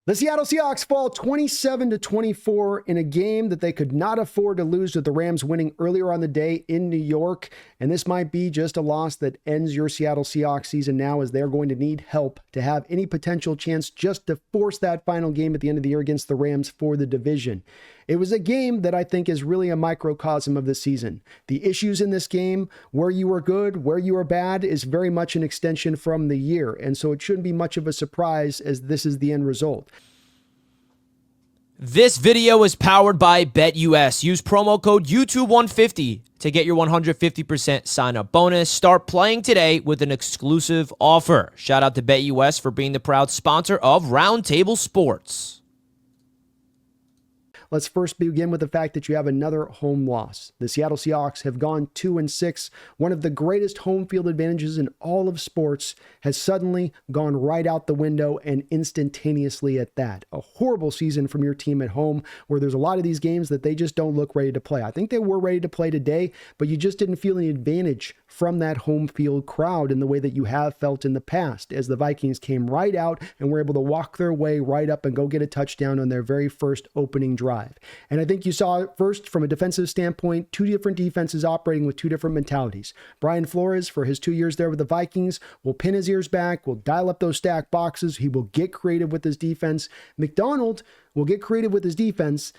The Seattle Seahawks fall 27-24 in a game that they could not afford to lose, with the Rams winning earlier on the day in New York. And this might be just a loss that ends your Seattle Seahawks season now, as they're going to need help to have any potential chance just to force that final game at the end of the year against the Rams for the division. It was a game that I think is really a microcosm of the season. The issues in this game, where you were good, where you were bad, is very much an extension from the year. And so it shouldn't be much of a surprise, as this is the end result. This video is powered by BetUS. Use promo code YouTube150 to get your 150% sign-up bonus. Start playing today with an exclusive offer. Shout out to BetUS for being the proud sponsor of Roundtable Sports. Let's first begin with the fact that you have another home loss. The Seattle Seahawks have gone 2-6. One of the greatest home field advantages in all of sports has suddenly gone right out the window, and instantaneously at that. A horrible season from your team at home, where there's a lot of these games that they just don't look ready to play. I think they were ready to play today, but you just didn't feel any advantage from that home field crowd in the way that you have felt in the past, as the Vikings came right out and were able to walk their way right up and go get a touchdown on their very first opening drive. And I think you saw first, from a defensive standpoint, two different defenses operating with two different mentalities. Brian Flores, for his 2 years there with the Vikings, will pin his ears back, will dial up those stack boxes. He will get creative with his defense. McDonald will get creative with his defense,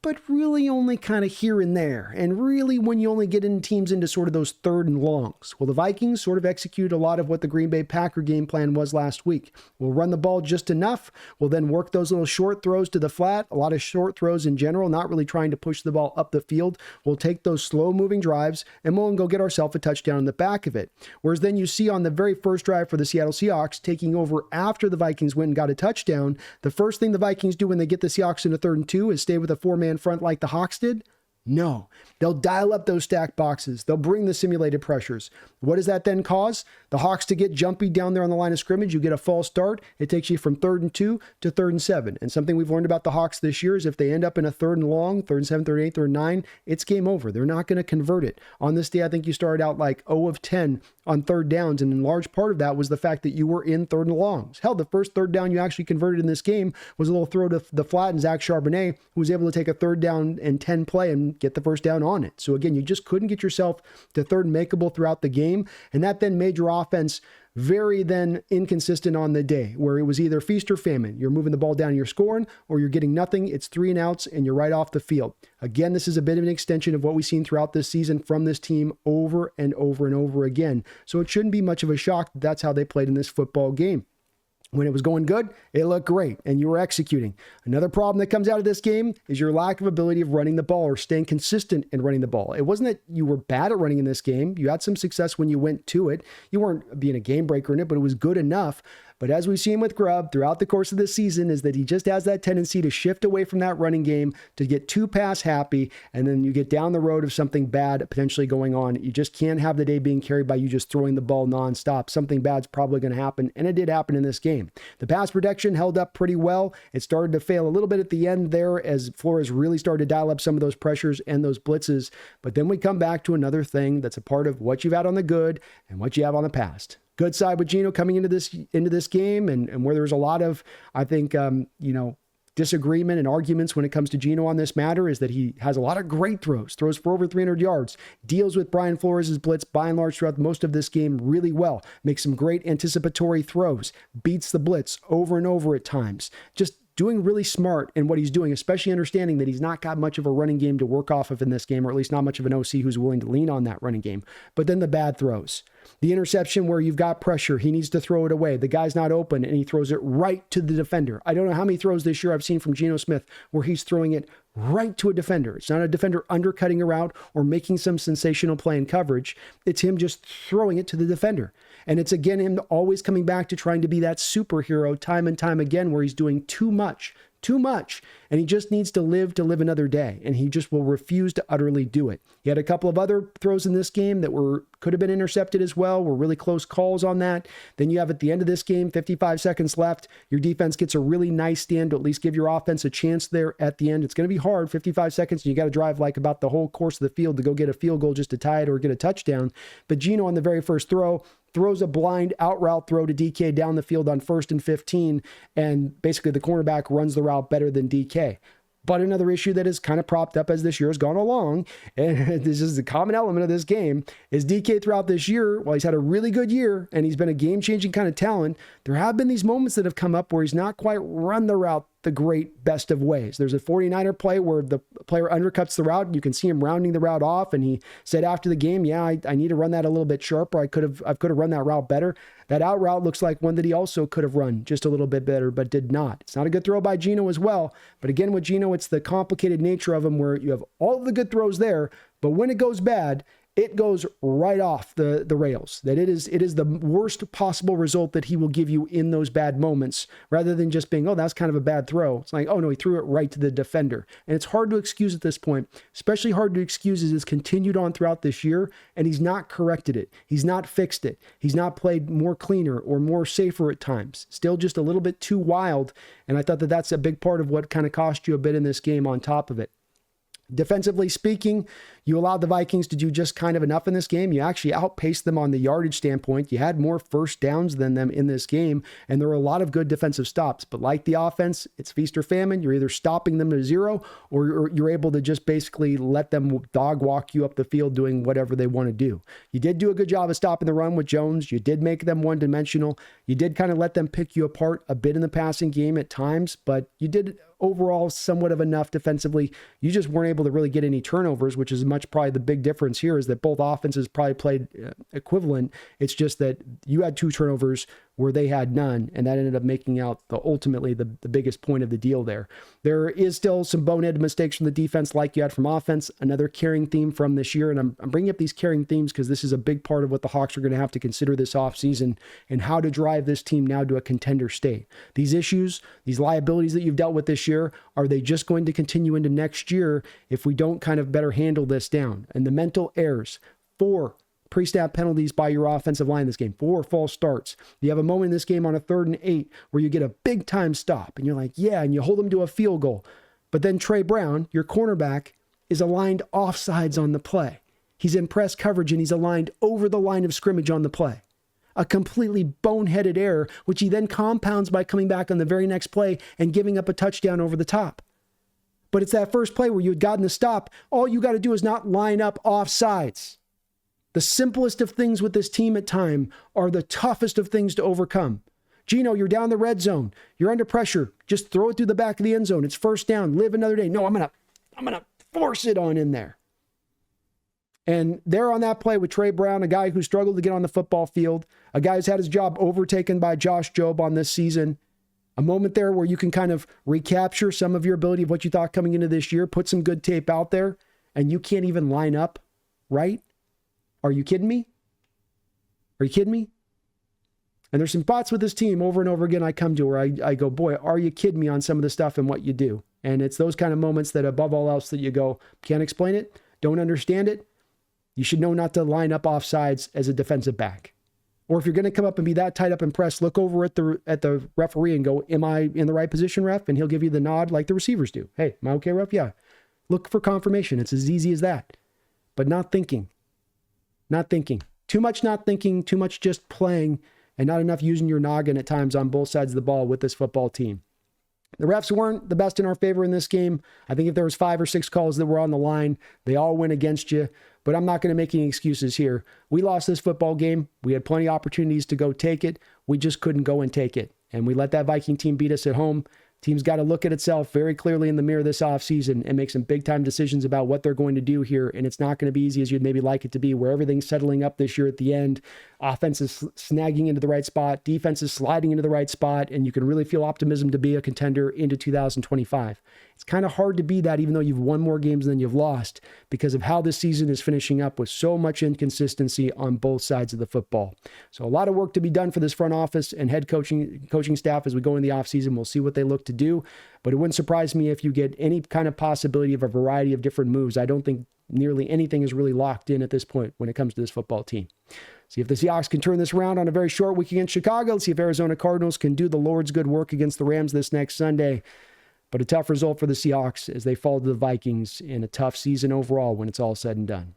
but really only kind of here and there. And really when you only get in teams into sort of those third and longs. Well, the Vikings sort of executed a lot of what the Green Bay Packer game plan was last week. We'll run the ball just enough. We'll then work those little short throws to the flat, a lot of short throws in general, not really trying to push the ball up the field. We'll take those slow moving drives and we'll go get ourselves a touchdown in the back of it. Whereas then you see on the very first drive for the Seattle Seahawks, taking over after the Vikings went and got a touchdown, the first thing the Vikings do when they get the Seahawks into 3rd and 2 is stay with a 4-man front like the Hawks did? No. They'll dial up those stack boxes. They'll bring the simulated pressures. What does that then cause? The Hawks to get jumpy down there on the line of scrimmage. You get a false start. It takes you from 3rd and 2 to 3rd and 7. And something we've learned about the Hawks this year is if they end up in a 3rd and long, 3rd and 7, 3rd and 8, 3rd and 9, it's game over. They're not going to convert it. On this day, I think you started out like 0 of 10 on third downs. And in large part of that was the fact that you were in 3rd and longs. Hell, the first third down you actually converted in this game was a little throw to the flat, and Zach Charbonnet, who was able to take a 3rd down and 10 play and get the first down on it. So again, you just couldn't get yourself to 3rd and makeable throughout the game. And that then made your offense very then inconsistent on the day, where it was either feast or famine. You're moving the ball down and you're scoring, or you're getting nothing. It's 3 and outs and you're right off the field. Again, this is a bit of an extension of what we've seen throughout this season from this team over and over and over again. So it shouldn't be much of a shock that that's how they played in this football game. When it was going good, it looked great, and you were executing. Another problem that comes out of this game is your lack of ability of running the ball or staying consistent in running the ball. It wasn't that you were bad at running in this game. You had some success when you went to it. You weren't being a game breaker in it, but it was good enough. But as we've seen with Grubb throughout the course of this season, is that he just has that tendency to shift away from that running game, to get too pass happy, and then you get down the road of something bad potentially going on. You just can't have the day being carried by you just throwing the ball nonstop. Something bad's probably going to happen, and it did happen in this game. The pass protection held up pretty well. It started to fail a little bit at the end there as Flores really started to dial up some of those pressures and those blitzes. But then we come back to another thing that's a part of what you've had on the good and what you have on the past. Good side with Geno coming into this game, and where there's a lot of, I think, disagreement and arguments when it comes to Geno on this matter, is that he has a lot of great throws for over 300 yards, deals with Brian Flores' blitz by and large throughout most of this game really well, makes some great anticipatory throws, beats the blitz over and over at times, just doing really smart in what he's doing, especially understanding that he's not got much of a running game to work off of in this game, or at least not much of an OC who's willing to lean on that running game. But then the bad throws. The interception where you've got pressure, he needs to throw it away. The guy's not open, and he throws it right to the defender. I don't know how many throws this year I've seen from Geno Smith where he's throwing it right to a defender. It's not a defender undercutting a route or making some sensational play in coverage. It's him just throwing it to the defender. And it's, again, him always coming back to trying to be that superhero time and time again, where he's doing too much, and he just needs to live another day, and he just will refuse to utterly do it. He had a couple of other throws in this game that could have been intercepted as well, were really close calls on that. Then you have at the end of this game, 55 seconds left, your defense gets a really nice stand to at least give your offense a chance there at the end. It's going to be hard, 55 seconds, and you got to drive like about the whole course of the field to go get a field goal just to tie it or get a touchdown. But Geno on the very first throw throws a blind out route throw to DK down the field on 1st and 15, and basically the cornerback runs the route better than DK. But another issue that is kind of propped up as this year has gone along, and this is the common element of this game, is DK throughout this year, while he's had a really good year and he's been a game-changing kind of talent, there have been these moments that have come up where he's not quite run the route the great best of ways. There's a 49er play where the player undercuts the route and you can see him rounding the route off, and he said after the game, yeah, I need to run that a little bit sharper. I could have run that route better. That out route looks like one that he also could have run just a little bit better, but did not. It's not a good throw by Geno as well. But again, with Geno, it's the complicated nature of him where you have all of the good throws there, but when it goes bad, it goes right off the rails. That it is the worst possible result that he will give you in those bad moments, rather than just being, oh, that's kind of a bad throw. It's like, oh no, he threw it right to the defender. And it's hard to excuse at this point, especially hard to excuse as it's continued on throughout this year, and he's not corrected it. He's not fixed it. He's not played more cleaner or more safer at times. Still just a little bit too wild. And I thought that that's a big part of what kind of cost you a bit in this game on top of it. Defensively speaking, you allowed the Vikings to do just kind of enough in this game. You actually outpaced them on the yardage standpoint. You had more first downs than them in this game, and there were a lot of good defensive stops. But like the offense, it's feast or famine. You're either stopping them to zero, or you're able to just basically let them dog walk you up the field doing whatever they want to do. You did do a good job of stopping the run with Jones. You did make them one-dimensional. You did kind of let them pick you apart a bit in the passing game at times, but you did overall somewhat of enough defensively. You just weren't able to really get any turnovers, which is much probably the big difference here, is that both offenses probably played equivalent. It's just that you had 2 turnovers where they had none, and that ended up making out ultimately the biggest point of the deal there. There is still some boneheaded mistakes from the defense like you had from offense, another carrying theme from this year, and I'm bringing up these carrying themes because this is a big part of what the Hawks are going to have to consider this offseason and how to drive this team now to a contender state. These issues, these liabilities that you've dealt with this year, are they just going to continue into next year if we don't kind of better handle this down? And the mental errors, 4 pre-snap penalties by your offensive line this game, 4 false starts. You have a moment in this game on a 3rd and 8 where you get a big time stop and you're like, yeah, and you hold them to a field goal. But then Trey Brown, your cornerback, is aligned offsides on the play. He's in press coverage and he's aligned over the line of scrimmage on the play. A completely boneheaded error, which he then compounds by coming back on the very next play and giving up a touchdown over the top. But it's that first play where you had gotten the stop. All you got to do is not line up offsides. The simplest of things with this team at time are the toughest of things to overcome. Geno, you're down the red zone. You're under pressure. Just throw it through the back of the end zone. It's first down. Live another day. No, I'm gonna force it on in there. And there on that play with Trey Brown, a guy who struggled to get on the football field, a guy who's had his job overtaken by Josh Jobe on this season, a moment there where you can kind of recapture some of your ability of what you thought coming into this year, put some good tape out there, and you can't even line up right? Are you kidding me? Are you kidding me? And there's some spots with this team over and over again I come to where I go, boy, are you kidding me on some of the stuff and what you do? And it's those kind of moments that above all else that you go, can't explain it, don't understand it. You should know not to line up offsides as a defensive back. Or if you're going to come up and be that tight up and press, look over at the referee and go, am I in the right position, ref? And he'll give you the nod like the receivers do. Hey, am I okay, ref? Yeah. Look for confirmation. It's as easy as that. But not thinking. Not thinking. Too much not thinking, too much just playing, and not enough using your noggin at times on both sides of the ball with this football team. The refs weren't the best in our favor in this game. I think if there was 5 or 6 calls that were on the line, they all went against you. But I'm not going to make any excuses here. We lost this football game. We had plenty of opportunities to go take it. We just couldn't go and take it. And we let that Viking team beat us at home. Team's got to look at itself very clearly in the mirror this offseason and make some big-time decisions about what they're going to do here. And it's not going to be easy as you'd maybe like it to be, where everything's settling up this year at the end. Offense is snagging into the right spot. Defense is sliding into the right spot. And you can really feel optimism to be a contender into 2025. It's kind of hard to be that even though you've won more games than you've lost because of how this season is finishing up with so much inconsistency on both sides of the football. So a lot of work to be done for this front office and head coaching staff as we go into the offseason. We'll see what they look to do, but it wouldn't surprise me if you get any kind of possibility of a variety of different moves. I don't think nearly anything is really locked in at this point when it comes to this football team. See if the Seahawks can turn this around on a very short week against Chicago. Let's see if Arizona Cardinals can do the Lord's good work against the Rams this next Sunday. But a tough result for the Seahawks as they fall to the Vikings in a tough season overall when it's all said and done.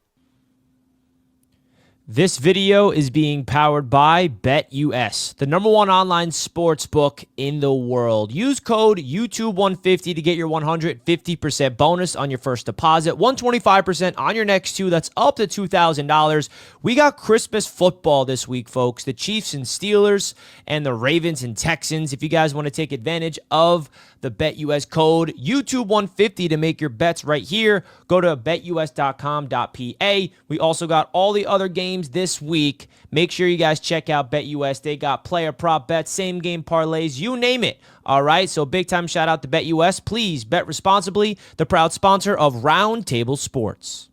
This video is being powered by BetUS, the #1 online sports book in the world. Use code YouTube150 to get your 150% bonus on your first deposit, 125% on your next two. That's up to $2,000. We got Christmas football this week, folks. The Chiefs and Steelers and the Ravens and Texans. If you guys want to take advantage of the BetUS code YouTube150 to make your bets right here, go to betus.com.pa. We also got all the other games this week. Make sure you guys check out BetUS. They got player prop bets, same game parlays, you name it. All right, so big time shout out to BetUS. Please bet responsibly. The proud sponsor of Roundtable Sports.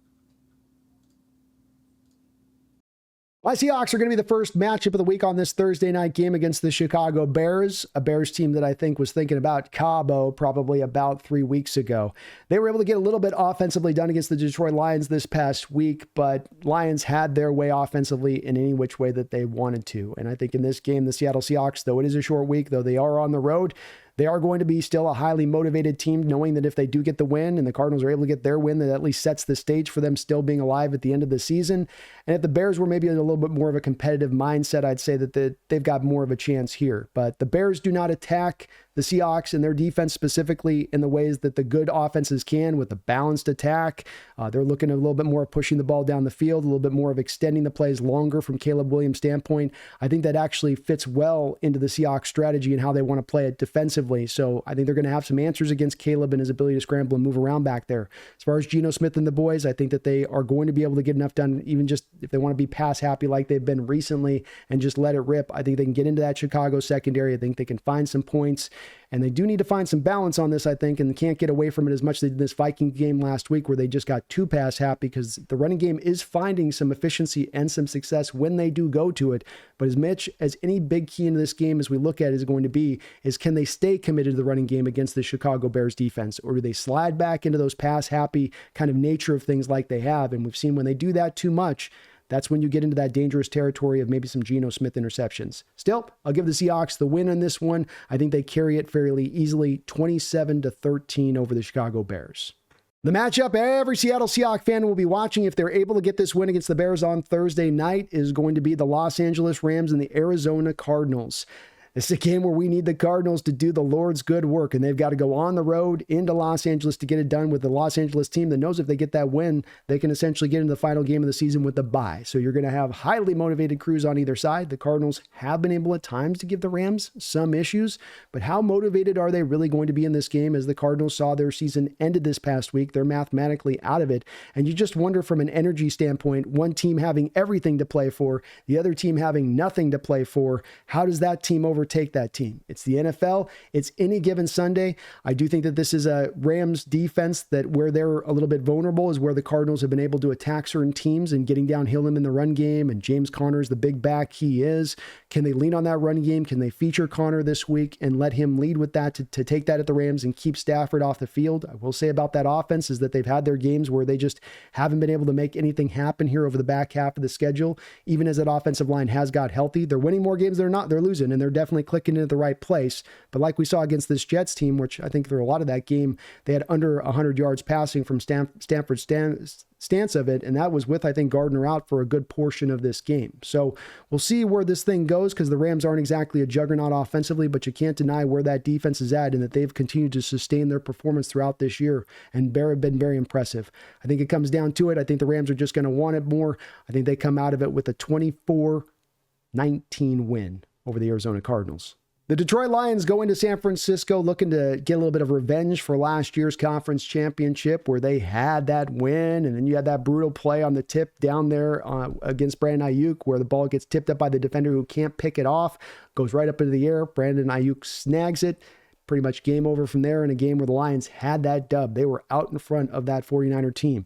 My Seahawks are going to be the first matchup of the week on this Thursday night game against the Chicago Bears, a Bears team that I think was thinking about Cabo probably about 3 weeks ago. They were able to get a little bit offensively done against the Detroit Lions this past week, but Lions had their way offensively in any which way that they wanted to. And I think in this game, the Seattle Seahawks, though it is a short week, though they are on the road, they are going to be still a highly motivated team, knowing that if they do get the win and the Cardinals are able to get their win, that at least sets the stage for them still being alive at the end of the season. And if the Bears were maybe in a little bit more of a competitive mindset, I'd say that they've got more of a chance here. But the Bears do not attack the Seahawks and their defense specifically in the ways that the good offenses can, with a balanced attack. They're looking at a little bit more of pushing the ball down the field, a little bit more of extending the plays longer from Caleb Williams' standpoint. I think that actually fits well into the Seahawks strategy and how they want to play it defensively. So I think they're going to have some answers against Caleb and his ability to scramble and move around back there. As far as Geno Smith and the boys, I think that they are going to be able to get enough done, even just if they want to be pass happy like they've been recently and just let it rip. I think they can get into that Chicago secondary. I think they can find some points. And they do need to find some balance on this, I think, and can't get away from it as much as they did this Viking game last week where they just got too pass happy, because the running game is finding some efficiency and some success when they do go to it. But as much as any big key in this game as we look at is going to be, is can they stay committed to the running game against the Chicago Bears defense? Or do they slide back into those pass happy kind of nature of things like they have? And we've seen when they do that too much, that's when you get into that dangerous territory of maybe some Geno Smith interceptions. Still, I'll give the Seahawks the win on this one. I think they carry it fairly easily, 27-13 over the Chicago Bears. The matchup every Seattle Seahawks fan will be watching if they're able to get this win against the Bears on Thursday night is going to be the Los Angeles Rams and the Arizona Cardinals. This is a game where we need the Cardinals to do the Lord's good work, and they've got to go on the road into Los Angeles to get it done with the Los Angeles team that knows if they get that win, they can essentially get into the final game of the season with the bye. So you're going to have highly motivated crews on either side. The Cardinals have been able at times to give the Rams some issues, but how motivated are they really going to be in this game? As the Cardinals saw their season ended this past week, they're mathematically out of it. And you just wonder from an energy standpoint, one team having everything to play for, the other team having nothing to play for, how does that team overtake that team? It's the NFL. It's any given Sunday. I do think that this is a Rams defense that where they're a little bit vulnerable is where the Cardinals have been able to attack certain teams and getting downhill them in the run game. And James Conner is the big back he is. Can they lean on that run game? Can they feature Conner this week and let him lead with that to take that at the Rams and keep Stafford off the field? I will say about that offense is that they've had their games where they just haven't been able to make anything happen here over the back half of the schedule. Even as that offensive line has got healthy, they're winning more games they're losing, and they're definitely clicking into the right place. But like we saw against this Jets team, which I think for a lot of that game, they had under 100 yards passing from Stanford's stance of it, and that was with, I think, Gardner out for a good portion of this game. So we'll see where this thing goes, because the Rams aren't exactly a juggernaut offensively, but you can't deny where that defense is at and that they've continued to sustain their performance throughout this year and have been very impressive. I think it comes down to it. I think the Rams are just going to want it more. I think they come out of it with a 24-19 win over the Arizona Cardinals. The Detroit Lions go into San Francisco looking to get a little bit of revenge for last year's conference championship, where they had that win, and then you had that brutal play on the tip down there against Brandon Ayuk, where the ball gets tipped up by the defender who can't pick it off, goes right up into the air. Brandon Ayuk snags it. Pretty much game over from there in a game where the Lions had that dub. They were out in front of that 49er team.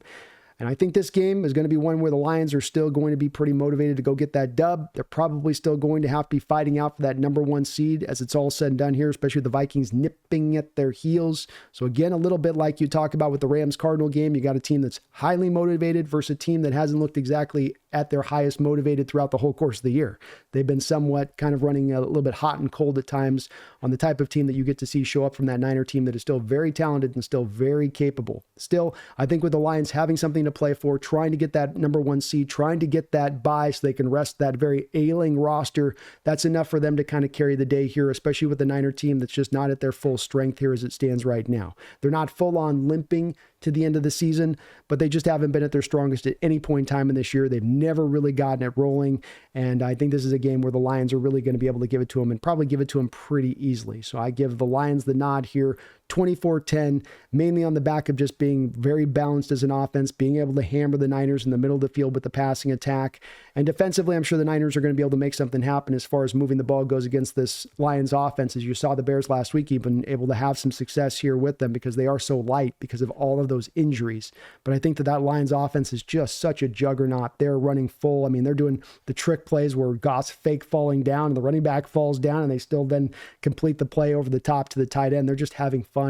And I think this game is going to be one where the Lions are still going to be pretty motivated to go get that dub. They're probably still going to have to be fighting out for that number one seed as it's all said and done here, especially with the Vikings nipping at their heels. So again, a little bit like you talk about with the Rams-Cardinal game, you got a team that's highly motivated versus a team that hasn't looked exactly at their highest motivated throughout the whole course of the year. They've been somewhat kind of running a little bit hot and cold at times on the type of team that you get to see show up from that Niner team that is still very talented and still very capable. Still, I think with the Lions having something to play for, trying to get that number 1 seed, trying to get that bye so they can rest that very ailing roster, that's enough for them to kind of carry the day here, especially with the Niner team that's just not at their full strength here as it stands right now. They're not full on limping to the end of the season, but they just haven't been at their strongest at any point in time in this year. They've never really gotten it rolling, and I think this is a game where the Lions are really going to be able to give it to them and probably give it to them pretty easily. So I give the Lions the nod here, 24-10, mainly on the back of just being very balanced as an offense, being able to hammer the Niners in the middle of the field with the passing attack. And defensively, I'm sure the Niners are going to be able to make something happen as far as moving the ball goes against this Lions offense. As you saw the Bears last week, you've been able to have some success here with them because they are so light because of all of those injuries. But I think that Lions offense is just such a juggernaut. They're running full. I mean, they're doing the trick plays where Goss fake falling down and the running back falls down and they still then complete the play over the top to the tight end. They're just having fun.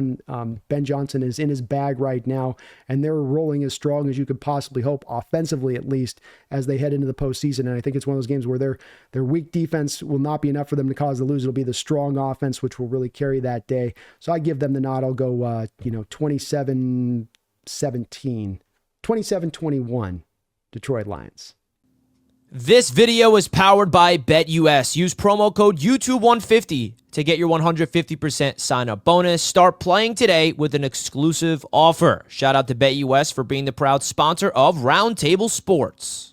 Ben Johnson is in his bag right now, and they're rolling as strong as you could possibly hope, offensively at least, as they head into the postseason. And I think it's one of those games where their weak defense will not be enough for them to cause the lose. It'll be the strong offense which will really carry that day. So I give them the nod. I'll go 27-17, 27-21, Detroit Lions. This video is powered by BetUS. Use promo code YouTube150 to get your 150% sign-up bonus. Start playing today with an exclusive offer. Shout out to BetUS for being the proud sponsor of Roundtable Sports.